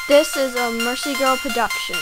This is a Mercy Girl production.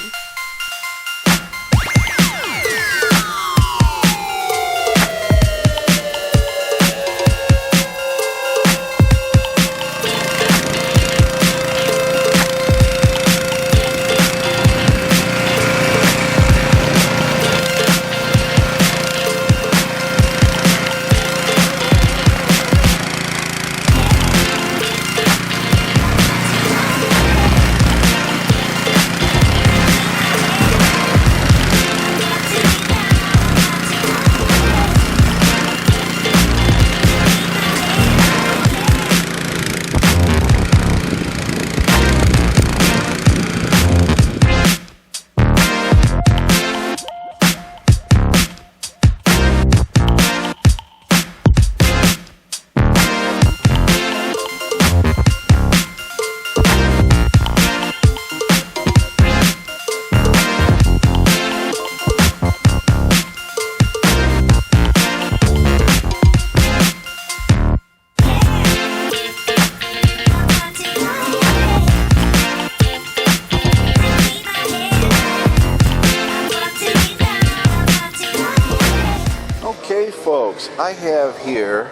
Okay folks, I have here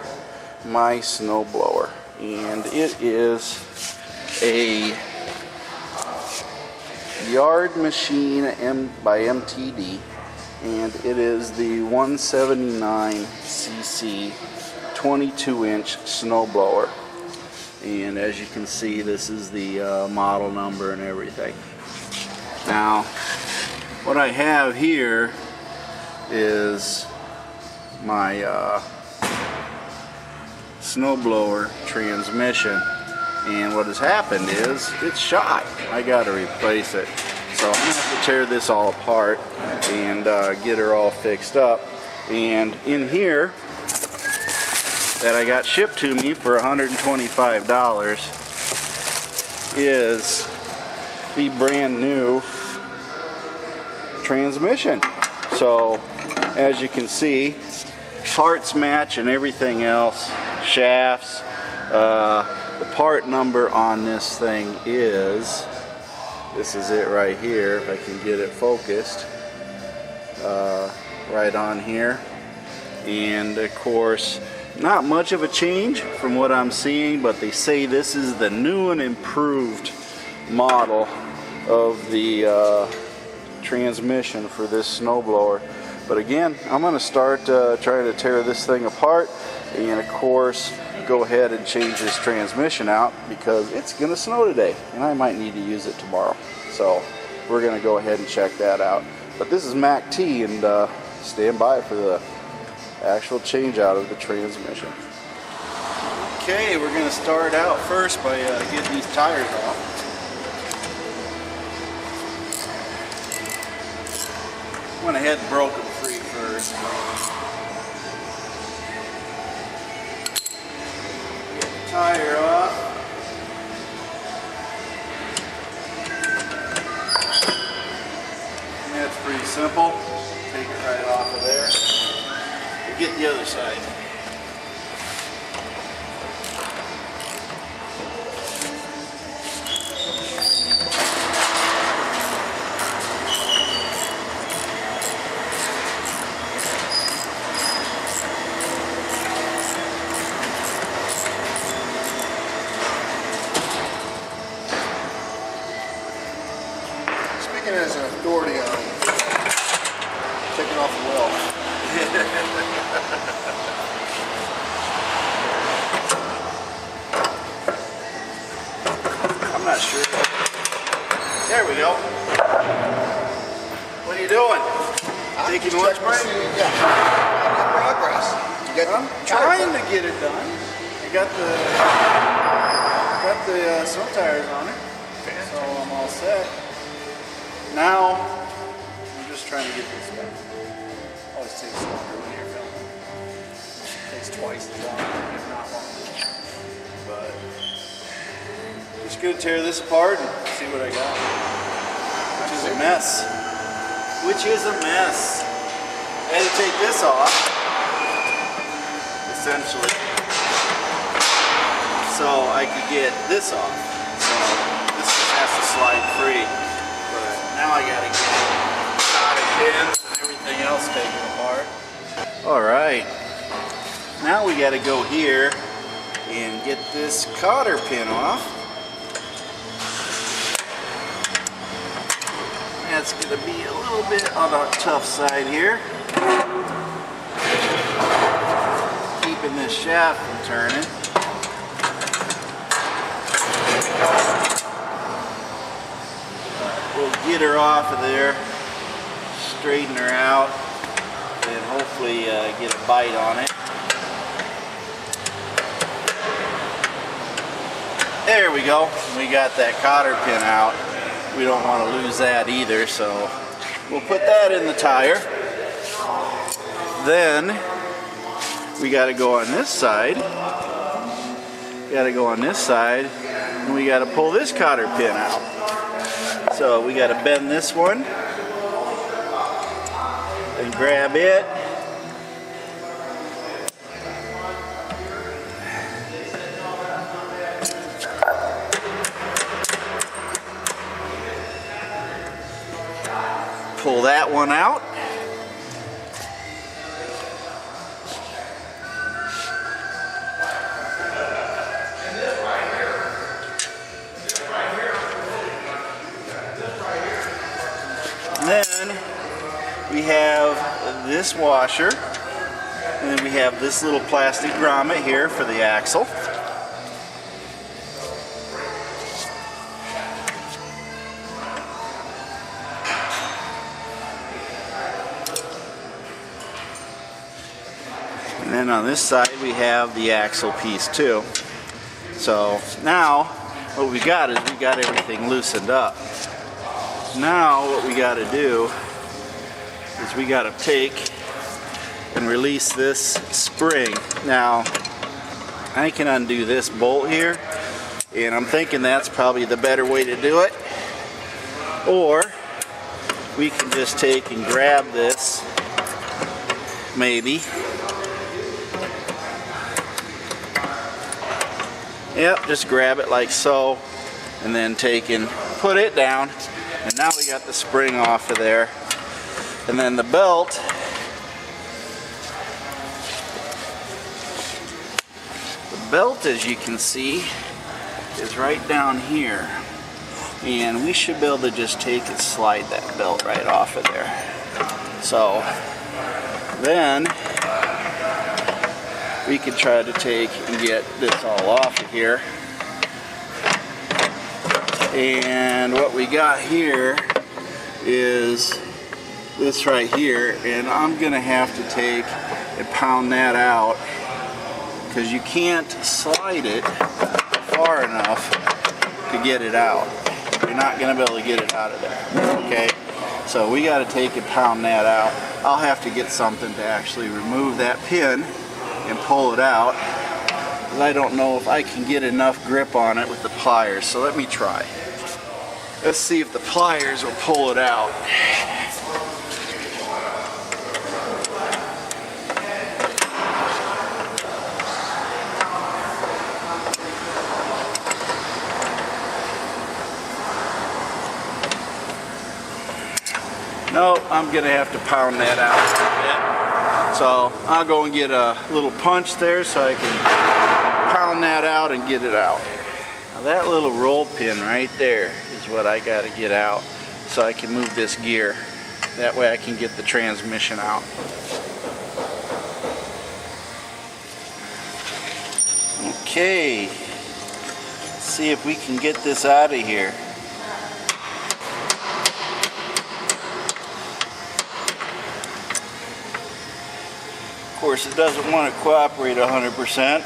my snowblower, and it is a Yard Machine by MTD, and it is the 179cc 22-inch snowblower. And as you can see, this is the model number and everything. Now, what I have here is my snowblower transmission, and what has happened is it's shot. I got to replace it, so I'm gonna have to tear this all apart and get her all fixed up. And in here that I got shipped to me for $125 is the brand new transmission. So as you can see, parts match and everything else, shafts. The part number on this thing is, this is it right here, if I can get it focused, right on here. And of course, not much of a change from what I'm seeing, but they say this is the new and improved model of the transmission for this snowblower. But again, I'm going to start trying to tear this thing apart, and of course go ahead and change this transmission out because it's going to snow today and I might need to use it tomorrow. So we're going to go ahead and check that out. But this is MACT, and stand by for the actual change out of the transmission. Okay, we're going to start out first by getting these tires off. Went ahead and broke them free first. Get the tire off. And that's pretty simple. Take it right off of there. We'll get the other side. As an authority on taking off the well. I'm not sure. There we go. What are you doing? Taking lunch break? Yeah. Progress. I'm trying to get it done. I got the snow tires on it, so I'm all set. Now, I'm just trying to get this done. Always takes longer when you're filming. It takes twice as long, if not longer. But just gonna tear this apart and see what I got. Which is a mess. Which is a mess. I had to take this off, essentially, so I could get this off. So this is has to slide free. But now I gotta get solder pins and everything else taken apart. Alright, now we gotta go here and get this cotter pin off. That's gonna be a little bit on the tough side here. Keeping this shaft from turning. We'll get her off of there, straighten her out, and hopefully get a bite on it. There we go. We got that cotter pin out. We don't want to lose that either, so we'll put that in the tire. Then we got to go on this side. And we got to pull this cotter pin out. So we got to bend this one and grab it. Pull that one out. And then we have this washer, and then we have this little plastic grommet here for the axle. And then on this side we have the axle piece too. So now what we got is we got everything loosened up. Now what we got to do is we got to take and release this spring. Now I can undo this bolt here, and I'm thinking that's probably the better way to do it. Or we can just take and grab this, maybe. Yep, just grab it like so, and then take and put it down. And now we got the spring off of there. And then the belt, as you can see, is right down here. And we should be able to just take and slide that belt right off of there. So then we could try to take and get this all off of here. And what we got here is this right here, and I'm gonna have to take and pound that out because you can't slide it far enough to get it out. You're not gonna be able to get it out of there, okay? So we gotta take and pound that out. I'll have to get something to actually remove that pin and pull it out. But I don't know if I can get enough grip on it with the pliers, so let me try. Let's see if the pliers will pull it out. No, I'm gonna have to pound that out a bit. So I'll go and get a little punch there so I can pound that out and get it out. Now that little roll pin right there is what I got to get out so I can move this gear. That way I can get the transmission out. Okay, let's see if we can get this out of here. Of course, it doesn't want to cooperate 100%.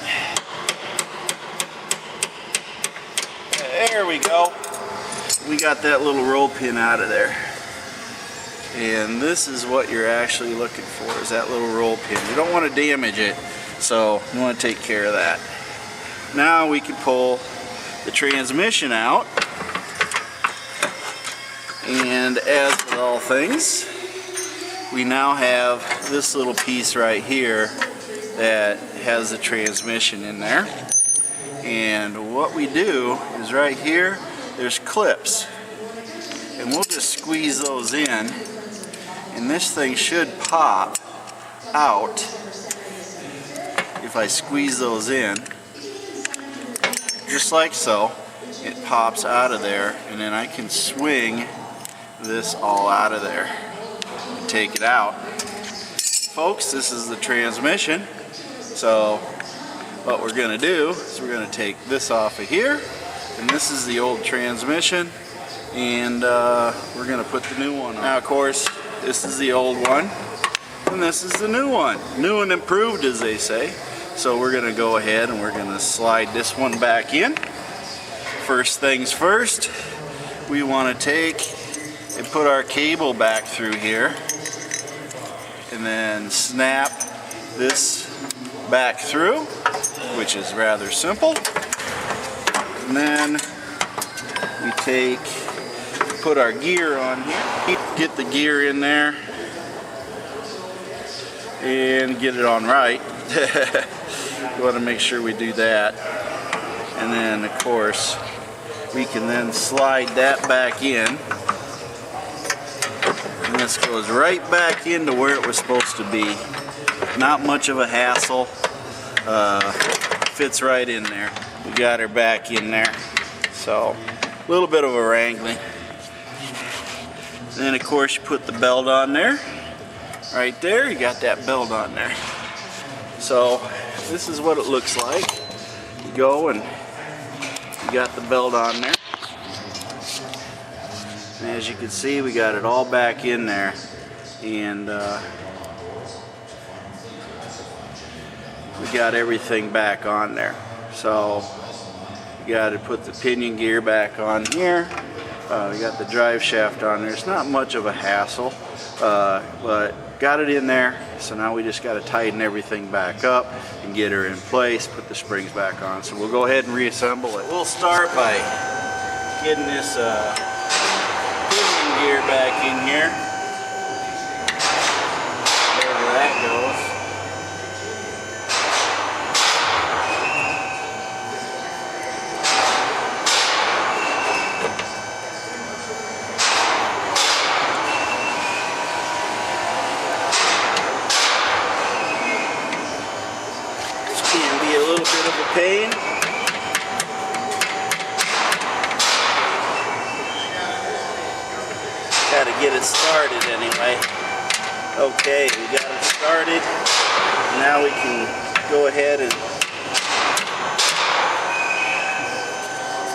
There we go. We got that little roll pin out of there. And this is what you're actually looking for, is that little roll pin. You don't want to damage it, so you want to take care of that. Now we can pull the transmission out. And as with all things, we now have this little piece right here that has the transmission in there. And what we do is right here, there's clips, and we'll just squeeze those in, and this thing should pop out if I squeeze those in, just like so. It pops out of there, and then I can swing this all out of there and take it out. Folks, this is the transmission. So what we're going to do is we're going to take this off of here, and this is the old transmission, and we're going to put the new one on. Now, of course, this is the old one, and this is the new one. New and improved, as they say. So we're going to go ahead and we're going to slide this one back in. First things first, we want to take and put our cable back through here, and then snap this back through, which is rather simple. And then we put our gear on here, get the gear in there and get it on right. We want to make sure we do that. And then, of course, we can then slide that back in, and this goes right back into where it was supposed to be. Not much of a hassle. Fits right in there. We got her back in there. So a little bit of a wrangling. Then of course you put the belt on there. Right there, you got that belt on there. So this is what it looks like. You go and you got the belt on there. And as you can see, we got it all back in there. And we got everything back on there. So you got to put the pinion gear back on here. We got the drive shaft on there. It's not much of a hassle, but got it in there. So now we just got to tighten everything back up and get her in place, put the springs back on. So we'll go ahead and reassemble it. We'll start by getting this pinion gear back in here. Wherever that goes. Pain. Got to get it started anyway. Okay, we got it started. Now we can go ahead and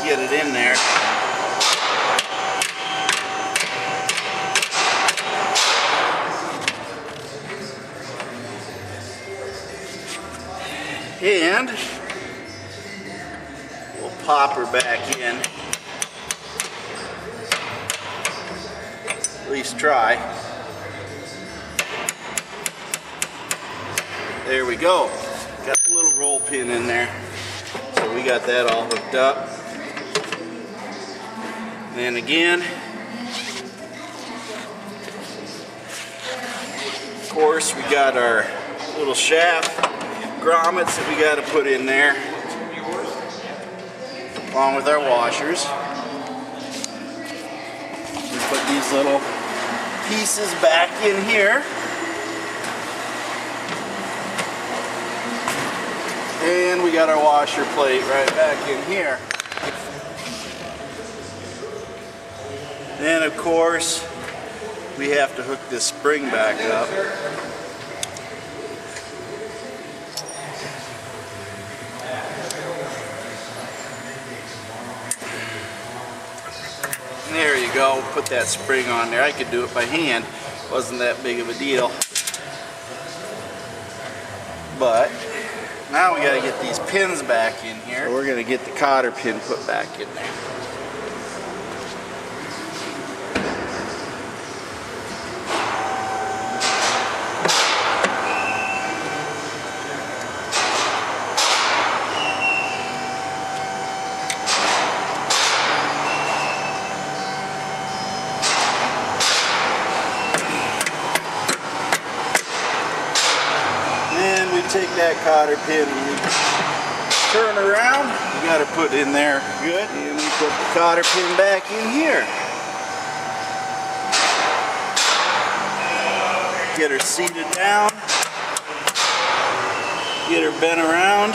get it in there. And pop her back in. At least try. There we go. Got the little roll pin in there. So we got that all hooked up. Then again, of course, we got our little shaft grommets that we got to put in there, along with our washers. We put these little pieces back in here. And we got our washer plate right back in here. Then of course, we have to hook this spring back up. There you go, put that spring on there. I could do it by hand, wasn't that big of a deal. But now we got to get these pins back in here. So we're going to get the cotter pin put back in there. Take that cotter pin and we turn around, you got to put in there good, and we put the cotter pin back in here. Get her seated down, get her bent around.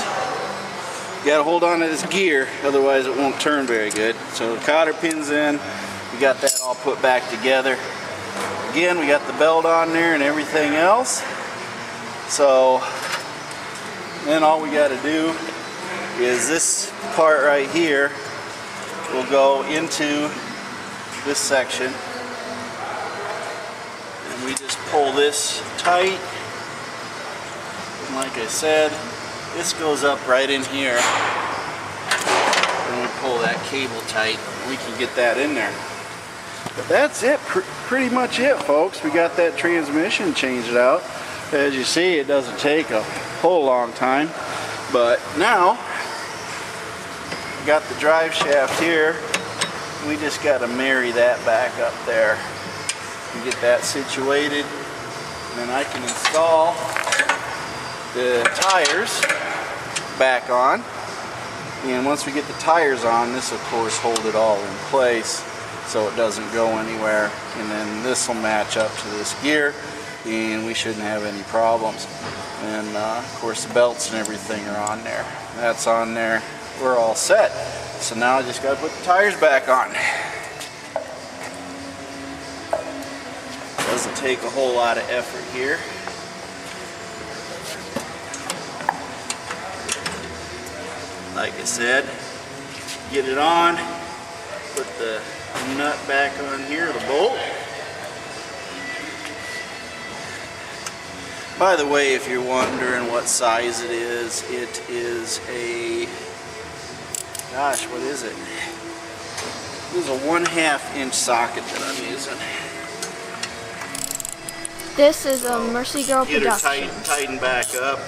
You got to hold on to this gear, otherwise it won't turn very good. So the cotter pin's in, we got that all put back together. Again, we got the belt on there and everything else. So then all we got to do is this part right here will go into this section. And we just pull this tight. And like I said, this goes up right in here. And we pull that cable tight, we can get that in there. But that's it, pretty much it, folks. We got that transmission changed out. As you see, it doesn't take a whole long time. But now, we got the drive shaft here. We just got to marry that back up there and get that situated. And then I can install the tires back on. And once we get the tires on, this of course hold it all in place so it doesn't go anywhere. And then this will match up to this gear and we shouldn't have any problems. And of course the belts and everything are on there. That's on there. We're all set. So now I just got to put the tires back on. Doesn't take a whole lot of effort here. Like I said, get it on, put the nut back on here, the bolt. By the way, if you're wondering what size it is a, gosh, what is it? This is a 1/2 inch socket that I'm using. This is a Mercy Girl production. Get her tighten back up.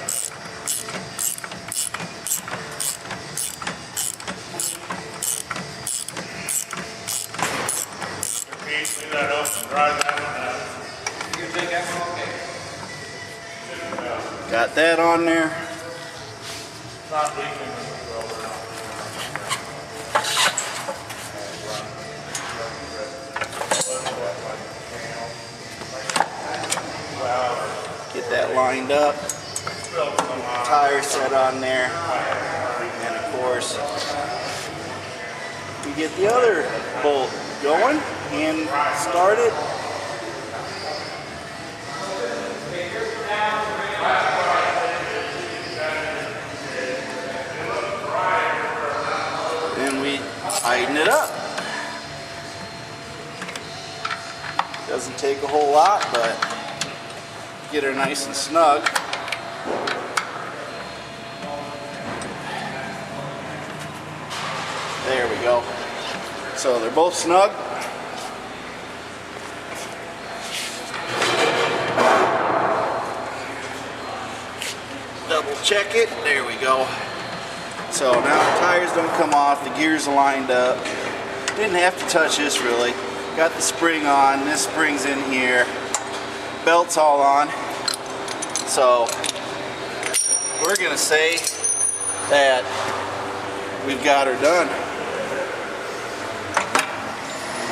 Got that on there. Not leaking. Get that lined up. Tire set on there. And of course, we get the other bolt going and start it. Then we tighten it up. Doesn't take a whole lot, but get her nice and snug. There we go. So they're both snug. Double check it. There we go. So now the tires don't come off. The gears are lined up. Didn't have to touch this really. Got the spring on. This spring's in here. Belt's all on. So we're gonna say that we've got her done.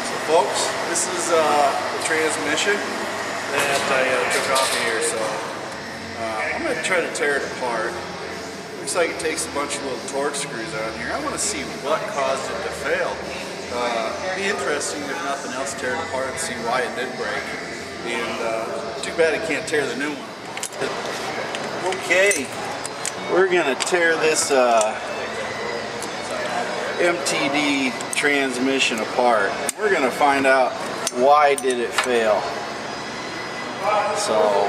So folks, this is the transmission that I took off of here. So I'm gonna try to tear it apart. Looks like it takes a bunch of little torque screws on here. I want to see what caused it to fail. It'd be interesting if nothing else, tear it apart and see why it did break. And too bad it can't tear the new one. Okay, we're gonna tear this MTD transmission apart. We're gonna find out why did it fail. So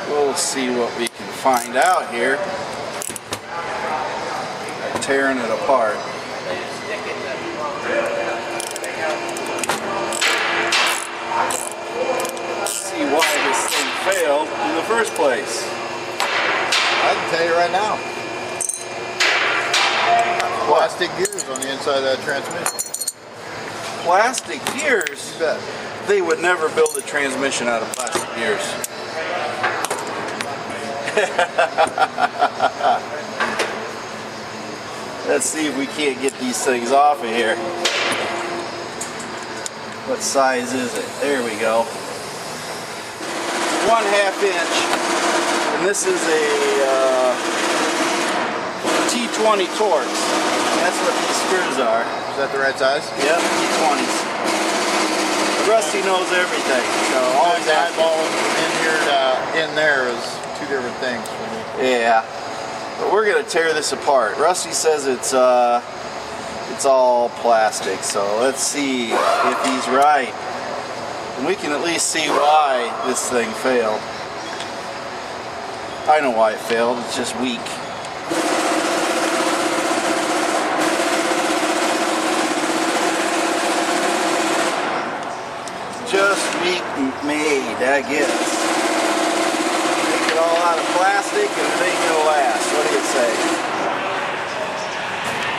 we'll see what we can find out here. Tearing it apart. See why this thing failed in the first place. I can tell you right now. Plastic gears on the inside of that transmission. Plastic gears? You bet. They would never build a transmission out of plastic gears. Let's see if we can't get these things off of here. What size is it? There we go. 1/2 inch. And this is a T20 Torx. That's what these screws are. Is that the right size? Yep, T20s. Rusty knows everything. So always eyeballing from in here to in there is two different things for me. Yeah. But we're gonna tear this apart. Rusty says it's all plastic, so let's see if he's right. And we can at least see why this thing failed. I know why it failed, it's just weak. Just weak made, I guess. Make it all out of plastic and it ain't gonna last. What do you say?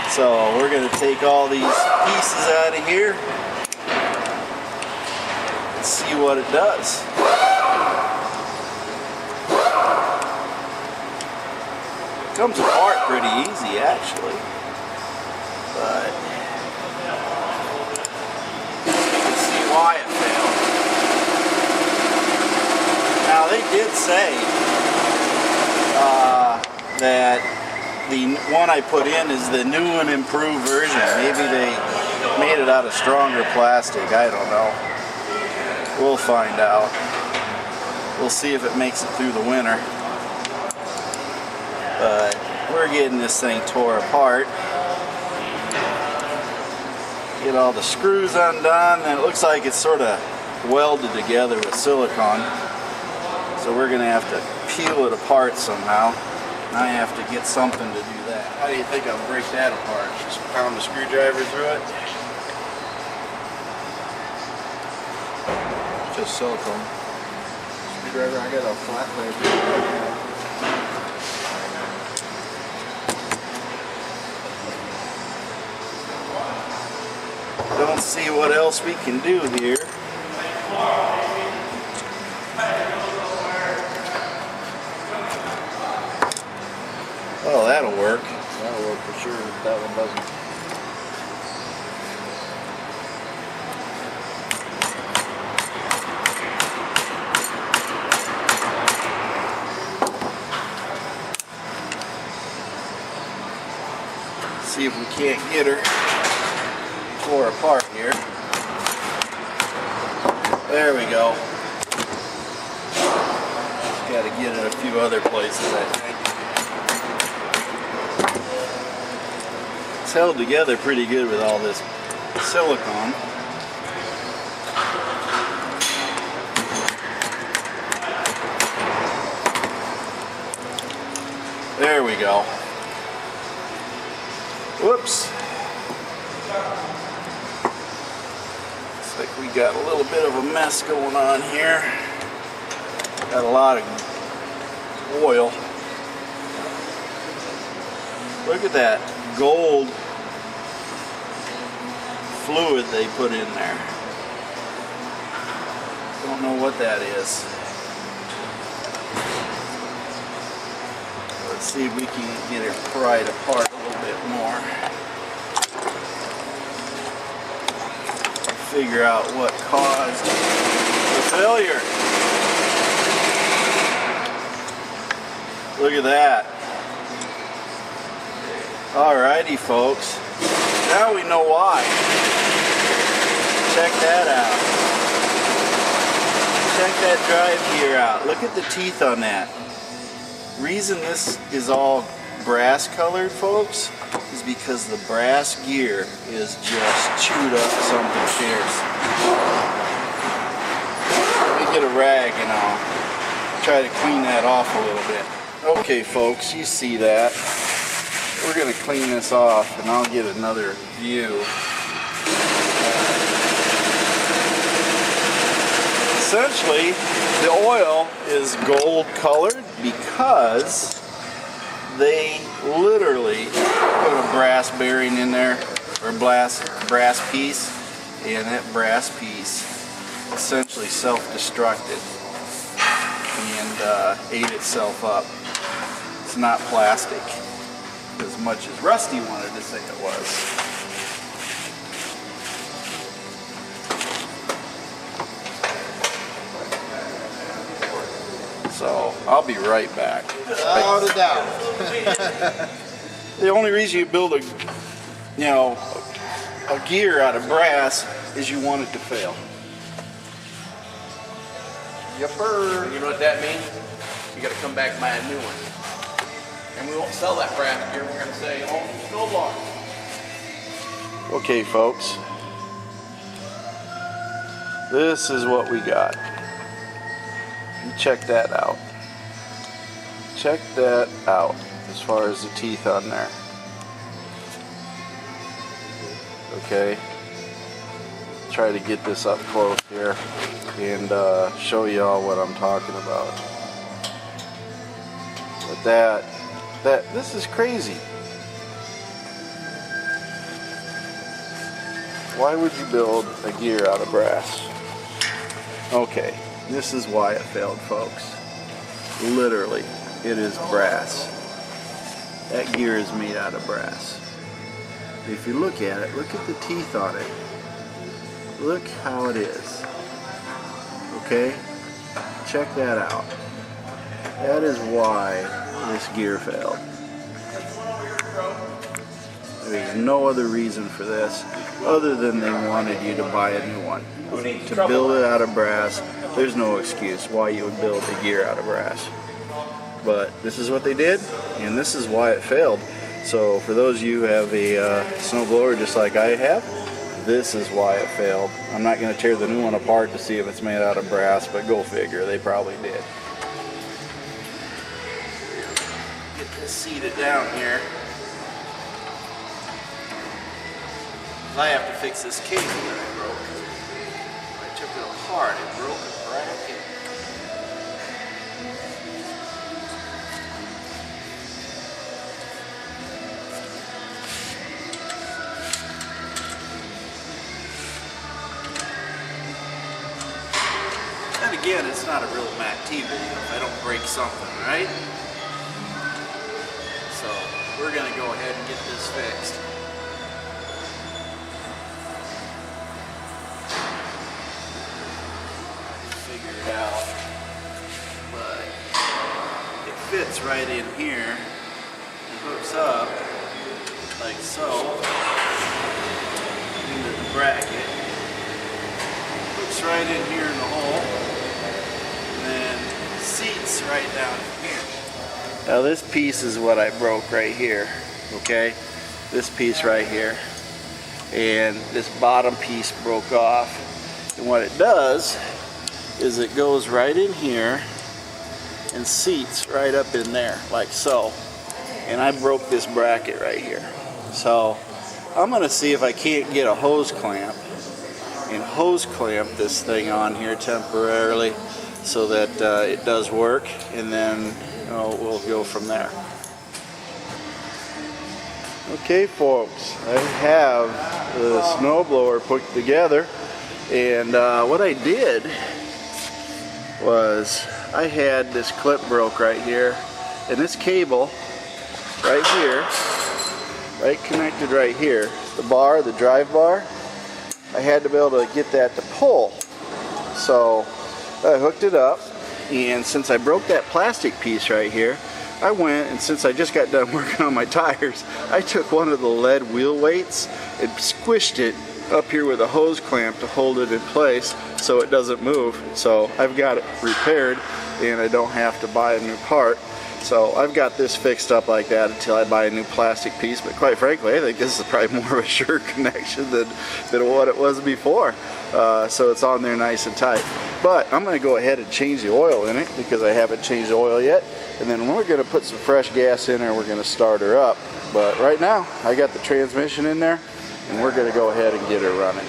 So we're gonna take all these pieces out of here and see what it does. It comes apart pretty easy actually, but you can see why it failed. Now they did say that the one I put in is the new and improved version. Maybe they made it out of stronger plastic. I don't know. We'll find out. We'll see if it makes it through the winter. But we're getting this thing tore apart. Get all the screws undone, and it looks like it's sort of welded together with silicone. So we're gonna have to peel it apart somehow. And I have to get something to do that. How do you think I'll break that apart? Just pound a screwdriver through it? Just silicone. Screwdriver, I got a flat blade. Don't see what else we can do here. Oh, that'll work. That'll work for sure if that one doesn't. See if we can't get her tore apart here. There we go. Just got to get it a few other places, I think. It's held together pretty good with all this silicone. There we go. Whoops. Looks like we got a little bit of a mess going on here. Got a lot of oil. Look at that gold fluid they put in there. Don't know what that is. Let's see if we can get it pried apart a little bit more. Figure out what caused the failure. Look at that. Alrighty folks, now we know why. Check that out. Check that drive gear out. Look at the teeth on that. Reason this is all brass colored, folks, is because the brass gear is just chewed up something fierce. Let me get a rag and I'll try to clean that off a little bit. Okay folks, you see that. We're going to clean this off and I'll get another view. Essentially, the oil is gold colored because they literally put a brass bearing in there, or brass piece, and that brass piece essentially self-destructed and ate itself up. It's not plastic. as much as Rusty wanted to say it was. So I'll be right back. Without a doubt. The only reason you build a gear out of brass is you want it to fail. Yipper. And you know what that means? You gotta come back and buy a new one. And we won't sell that brass gear. We're gonna say, oh, no longer. Okay, folks. This is what we got. You check that out. Check that out as far as the teeth on there. Okay. Try to get this up close here and show y'all what I'm talking about. But this is crazy. Why would you build a gear out of brass? Okay, this is why it failed, folks. Literally, it is brass. That gear is made out of brass. If you look at it, look at the teeth on it. Look how it is. Okay? Check that out. That is why this gear failed. There's no other reason for this other than they wanted you to buy a new one. To build it out of brass, there's no excuse why you would build a gear out of brass. But this is what they did, and this is why it failed. So for those of you who have a snowblower just like I have, this is why it failed. I'm not going to tear the new one apart to see if it's made out of brass, but go figure, they probably did. Get this seated down here. I have to fix this cable that I broke. I took it apart, it broke a bracket. And again, it's not a real MACTFORDEDGE video if I don't break something, right? So we're going to go ahead and get this fixed. Figure it out, but it fits right in here and hooks up like so into the bracket. Hooks right in here in the hole and then seats right down here. Now this piece is what I broke right here, okay? This piece right here, and this bottom piece broke off, and what it does is it goes right in here and seats right up in there like so, and I broke this bracket right here. So I'm gonna see if I can't get a hose clamp and hose clamp this thing on here temporarily so that it does work, and then we'll go from there. Okay folks, I have the snowblower put together, and what I did was I had this clip broke right here, and this cable right here, right connected right here, the bar, the drive bar, I had to be able to get that to pull. So I hooked it up, and since I broke that plastic piece right here, I went, and since I just got done working on my tires, I took one of the lead wheel weights and squished it up here with a hose clamp to hold it in place so it doesn't move. So I've got it repaired and I don't have to buy a new part. So I've got this fixed up like that until I buy a new plastic piece, but quite frankly I think this is probably more of a sure connection than what it was before. So it's on there nice and tight. But I'm going to go ahead and change the oil in it because I haven't changed the oil yet, and then we're going to put some fresh gas in there, we're going to start her up. But right now I got the transmission in there, and we're going to go ahead and get her running.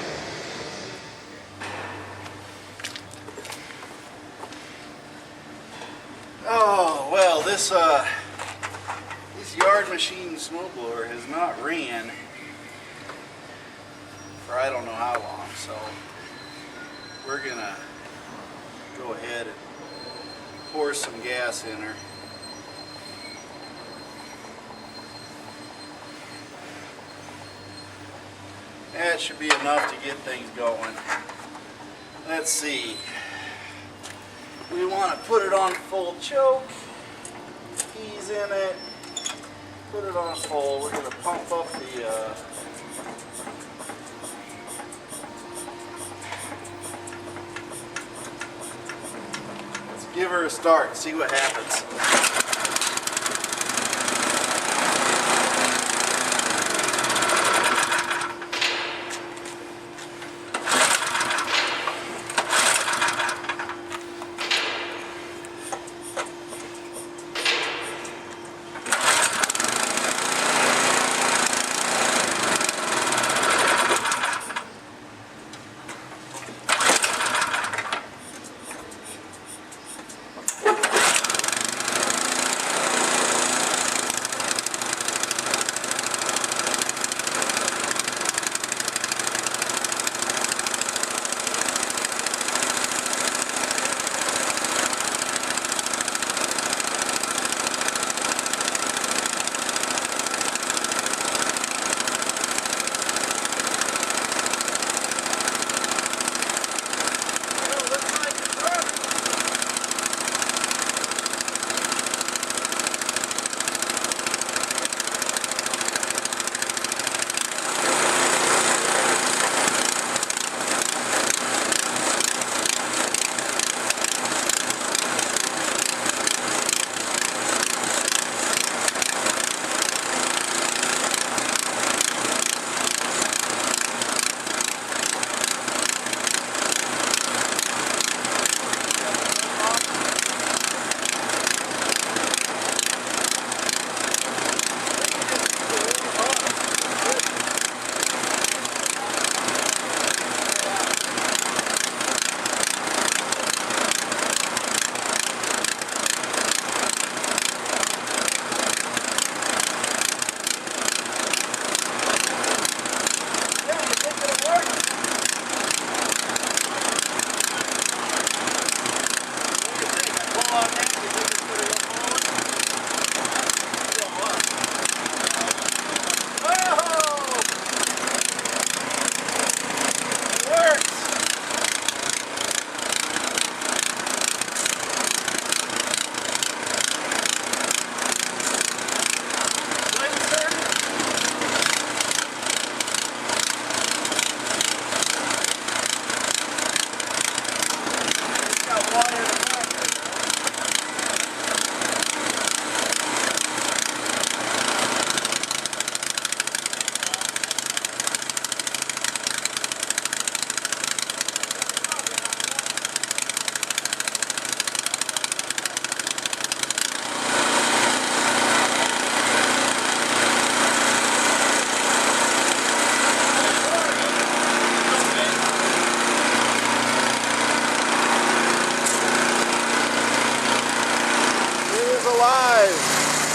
Oh, well, this Yard Machine snowblower has not ran for I don't know how long, so we're going to go ahead and pour some gas in her. That should be enough to get things going. Let's see. We want to put it on full choke. Ease in it. Put it on full. We're going to pump up the let's give her a start, see what happens.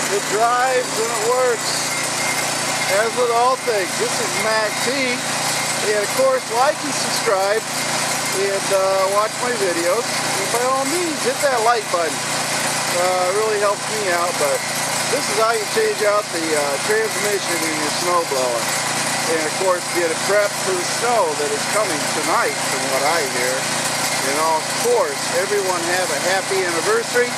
It drives and it works. As with all things, this is MACT. And of course, like and subscribe and watch my videos. And by all means, hit that like button. It really helps me out. But this is how you change out the transmission in your snowblower. And of course, get it prepped for the snow that is coming tonight, from what I hear. And of course, everyone have a happy anniversary.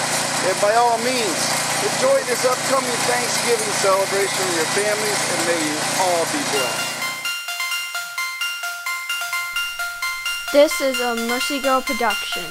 And by all means, enjoy this upcoming Thanksgiving celebration with your families, and may you all be blessed. This is a Mercy Girl production.